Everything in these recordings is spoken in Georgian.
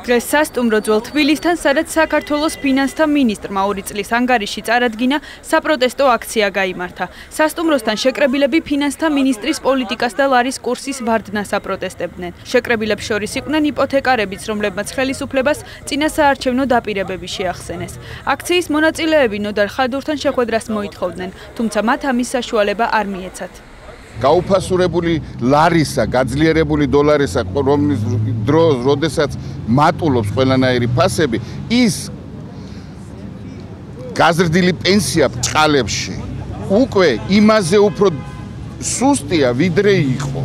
დღეს სასტუმრო ძველ თბილისთან, სადაც საქართველოს ფინანსთა მინისტრმა 2 წლის ანგარიში წარადგინა, საპროტესტო აქცია გაიმართა. სასტუმროსთან შეკრებილები ფინანსთა მინისტრის პოლიტიკას და ლარის კურსის ვარდნას აპროტესტებდნენ. შეკრებილებს შორის იყვნენ იპოთეკარებიც, რომლებმაც ხელისუფლებას წინასაარჩევნო დაპირებები შეახსენეს. აქციის მონაწილეები ნოდარ ხადურთან შეხვედრას მოითხოვდნენ, თუმცა მათ ამის საშუალება არ მიეცათ. გაუფასურებული ლარისა, გაძლიერებული დოლარისა, რომლის დროს, როდესაც მატულობს ყველანაირი ფასები, ის გაზრდილი პენსია ბჭყალებში უკვე იმაზე უფრო სუსტია, ვიდრე იყო.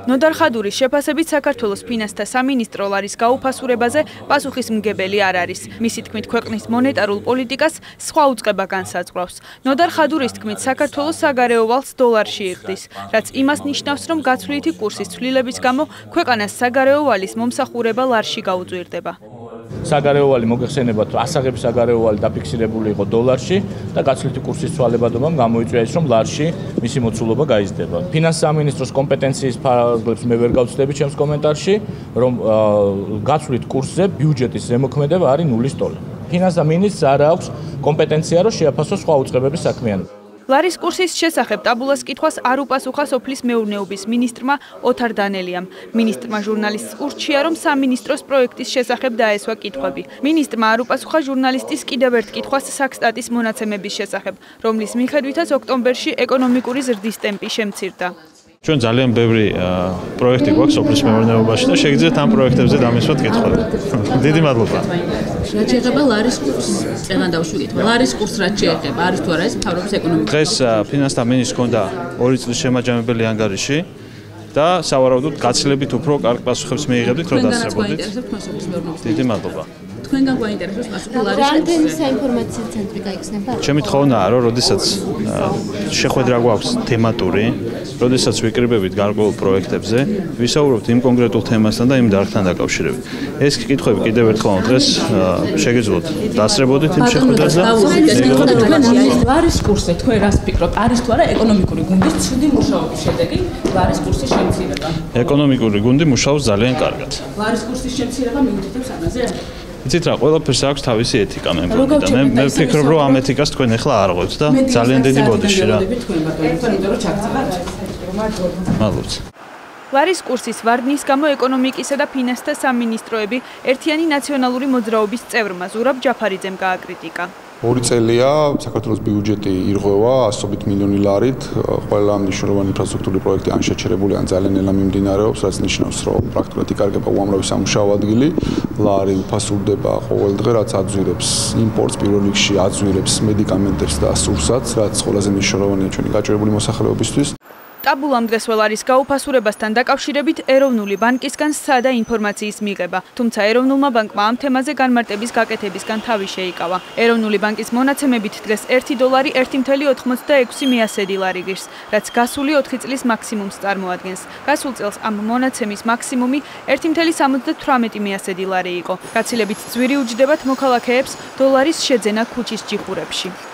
ნოდარ ხადურის შეფასებით საქართველოს ფინანსთა სამინისტრო ლარის გაუფასურებაზე პასუხისმგებელი არ არის. მისი თქმით, ქვეყნის მონეტარულ პოლიტიკას სხვა უწყება განსაზღვრავს. ნოდარ ხადურის თქმით, საქართველოს საგარეო ვალს დოლარში იღდის, რაც იმას ნიშნავს, რომ გაცვლითი კურსის ცვლილების გამო ქვეყანას საგარეო ვალის მომსახურება ლარში გაუძვირდება. საგარეო ვალი მოგეხსენებათ, ასაღები საგარეო ვალი დაფიქსირებული იყო დოლარში და გაცვლითი კურსის ცვალებადობამ გამოიწვია ის, რომ ლარში მისი მოცულობა გაიზრდება. ფინანსთა სამინისტროს კომპეტენციის ფარგლებს მე ვერ გავცდები ჩემს კომენტარში, რომ გაცვლით კურსზე ბიუჯეტის ზემოქმედება არის ნულის ტოლი. ფინანსთა მინისტრს არ აქვს კომპეტენცია, რომ შეაფასოს სხვა უწყებების საქმიანობა. ლარის კურსის შესახებ ტაბულას კითხვას არ უპასუხა სოფლის მეურნეობის მინისტრმა ოთარ დანელიამ. მინისტრმა ჟურნალისტს ურჩია, რომ სამინისტროს პროექტის შესახებ დაესვა კითხვები. მინისტრმა არ უპასუხა ჟურნალისტის კიდევ ერთ კითხვას საქსტატის მონაცემების შესახებ, რომლის მიხედვითაც ოქტომბერში ეკონომიკური ზრდის ტემპი შემცირდა. ჩვენ ძალიან ბევრი პროექტი გვაქვს სოფლის მეურნეობაში და შეგიძლიათ ამ პროექტებზე დამისვათ კითხვები. დიდი მადლობა. რაც შეეხება ლარის კურსს, წეგან დავშვიკეთ. ლარის კურსს რაც შეეხება, არის თუ არა ეს მთავრობის ეკონომიკა. დღეს ფინანსთა მინისტრს ჰქონდა 2 წლის შემაჯამებელი ანგარიში და სავარაუდოდ გაცილებით უფრო კარგ პასუხებს მიიღებდით, რომ დასწრებოდით. დიდი მადლობა. თქვენგან გვაინტერესებს პასუხი ლარის კურსზე. საინფორმაციო ცენტრი გაიხსნება? ჩემი თხოვნაა, რომ როდესაც შეხვედრა გვაქვს თემატური, როდესაც ვიკრიბებით გარკვეულ პროექტებზე, ვისაუბრებთ იმ კონკრეტულ თემასთან და იმ დარგთან დაკავშირებით. ეს კითხვები კიდევ ერთხელ დღეს შეგეძლოთ დასწრებოდით იმ შეხვედრაზე. ლარის კურსზე თქვენ რას ფიქრობთ? არის თუ არა ეკონომიკური გუნდის ცუდი მუშაობის შედეგი ლარის კურსის შემცირება? ეკონომიკური გუნდი მუშაობს ძალიან კარგად. ლარის კურსის შემცირება მიუთითებს ამაზე? იცით რა, ყველაფერს აქვს თავისი ეთიკა მე მგონი და მე ვფიქრობ, რომ ამ ეთიკას თქვენ ახლა არ აღვევთ და ძალიან დიდი ბოდიში რა. მადლობთ. ლარის კურსის ვარდნის გამო ეკონომიკისა და ფინანსთა სამინისტროები ერთიანი ნაციონალური მოძრაობის წევრმა ზურაბ ჯაფარიძემ გააკრიტიკა. 2 წელია საქართველოს ბიუჯეტი ირღვევა 100 მილიონი ლარით, ყველა მნიშვნელოვანი ინფრასტრუქტურული პროექტი ან შეჩერებული, ან ძალიან ნელა მიმდინარეობს, რაც ნიშნავს, რომ პრაქტიკულად იკარგება უამრავი სამუშაო ადგილი, ლარი უფასურდება ყოველდღე, რაც აძვირებს იმპორტს, პირველ რიგში აძვირებს მედიკამენტებს და სურსათს, რაც ყველაზე მნიშვნელოვანია ჩვენი გაჭირებული მოსახლეობისთვის. ტაბულამ დღეს ლარის გაუფასურებასთან დაკავშირებით ეროვნული ბანკისგან სცადა ინფორმაციის მიღება, თუმცა ეროვნულმა ბანკმა ამ თემაზე განმარტების გაკეთებისგან თავი შეიკავა. ეროვნული ბანკის მონაცემებით დღეს 1 დოლარი 1.86 ლარი ღირს, რაც გასული 4 წლის მაქსიმუმს წარმოადგენს. გასულ წელს ამ მონაცემის მაქსიმუმი 1.78 ლარი იყო. გაცილებით ძვირი უჯდებათ მოქალაქეებს დოლარის შეძენა ქუჩის ჯიხურებში.